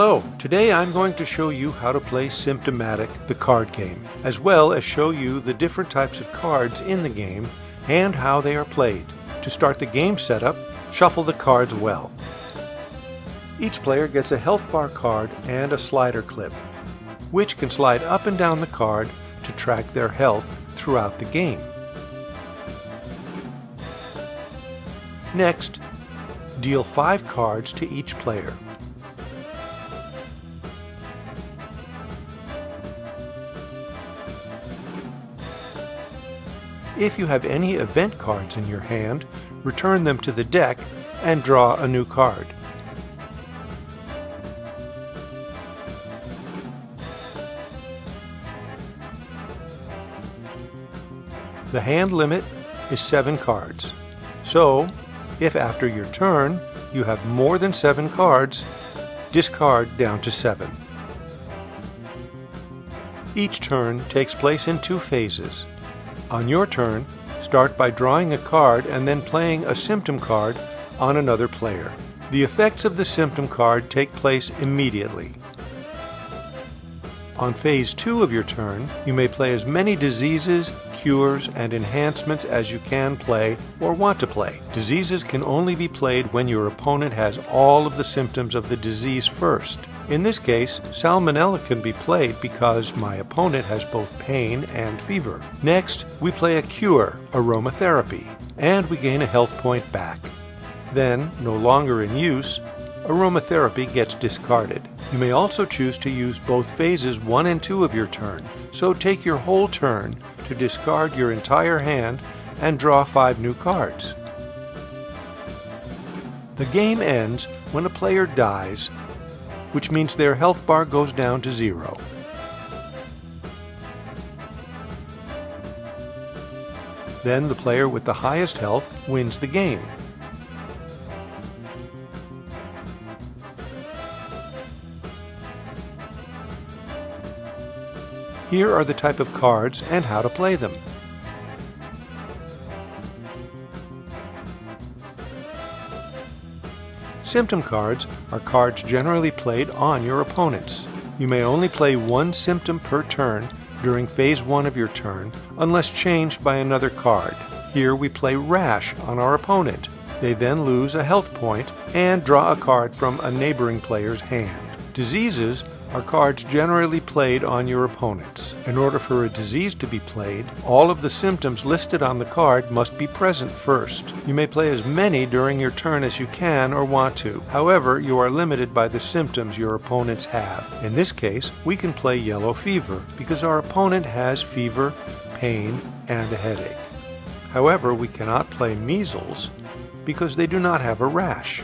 Hello, today I'm going to show you how to play Symptomatic, the card game, as well as show you the different types of cards in the game and how they are played. To start the game setup, shuffle the cards well. Each player gets a health bar card and a slider clip, which can slide up and down the card to track their health throughout the game. Next, deal 5 cards to each player. If you have any event cards in your hand, return them to the deck and draw a new card. The hand limit is 7 cards. So, if after your turn you have more than 7 cards, discard down to 7. Each turn takes place in 2 phases. On your turn, start by drawing a card and then playing a symptom card on another player. The effects of the symptom card take place immediately. On phase 2 of your turn, you may play as many diseases, cures, and enhancements as you can play or want to play. Diseases can only be played when your opponent has all of the symptoms of the disease first. In this case, Salmonella can be played because my opponent has both pain and fever. Next, we play a cure, Aromatherapy, and we gain a health point back. Then, no longer in use, Aromatherapy gets discarded. You may also choose to use both phases 1 and 2 of your turn, so take your whole turn to discard your entire hand and draw 5 new cards. The game ends when a player dies, which means their health bar goes down to 0. Then the player with the highest health wins the game. Here are the type of cards and how to play them. Symptom cards are cards generally played on your opponents. You may only play 1 symptom per turn during phase 1 of your turn unless changed by another card. Here we play Rash on our opponent. They then lose a health point and draw a card from a neighboring player's hand. Diseases are cards generally played on your opponents. In order for a disease to be played, all of the symptoms listed on the card must be present first. You may play as many during your turn as you can or want to. However, you are limited by the symptoms your opponents have. In this case, we can play Yellow Fever because our opponent has fever, pain, and a headache. However, we cannot play Measles because they do not have a rash.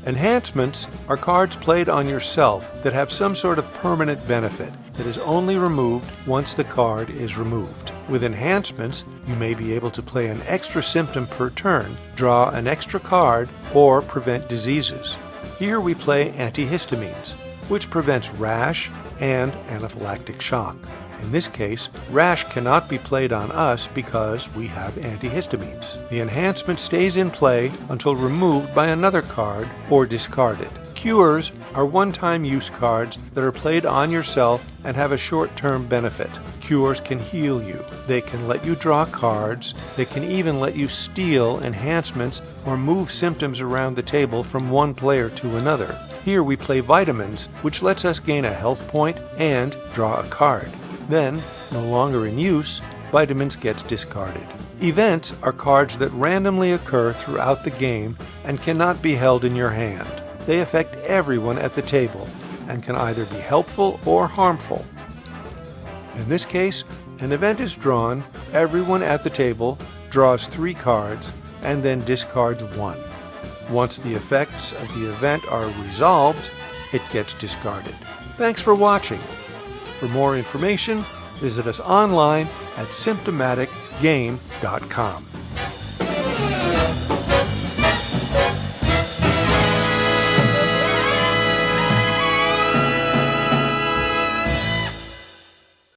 Enhancements are cards played on yourself that have some sort of permanent benefit that is only removed once the card is removed. With enhancements, you may be able to play an extra symptom per turn, draw an extra card, or prevent diseases. Here we play antihistamines, which prevents rash and anaphylactic shock. In this case, rash cannot be played on us because we have antihistamines. The enhancement stays in play until removed by another card or discarded. Cures are one-time use cards that are played on yourself and have a short-term benefit. Cures can heal you. They can let you draw cards. They can even let you steal enhancements or move symptoms around the table from one player to another. Here we play Vitamins, which lets us gain a health point and draw a card. Then, no longer in use, Vitamins gets discarded. Events are cards that randomly occur throughout the game and cannot be held in your hand. They affect everyone at the table and can either be helpful or harmful. In this case, an event is drawn, everyone at the table draws 3 cards and then discards 1. Once the effects of the event are resolved, it gets discarded. Thanks for watching. For more information, visit us online at symptomaticgame.com.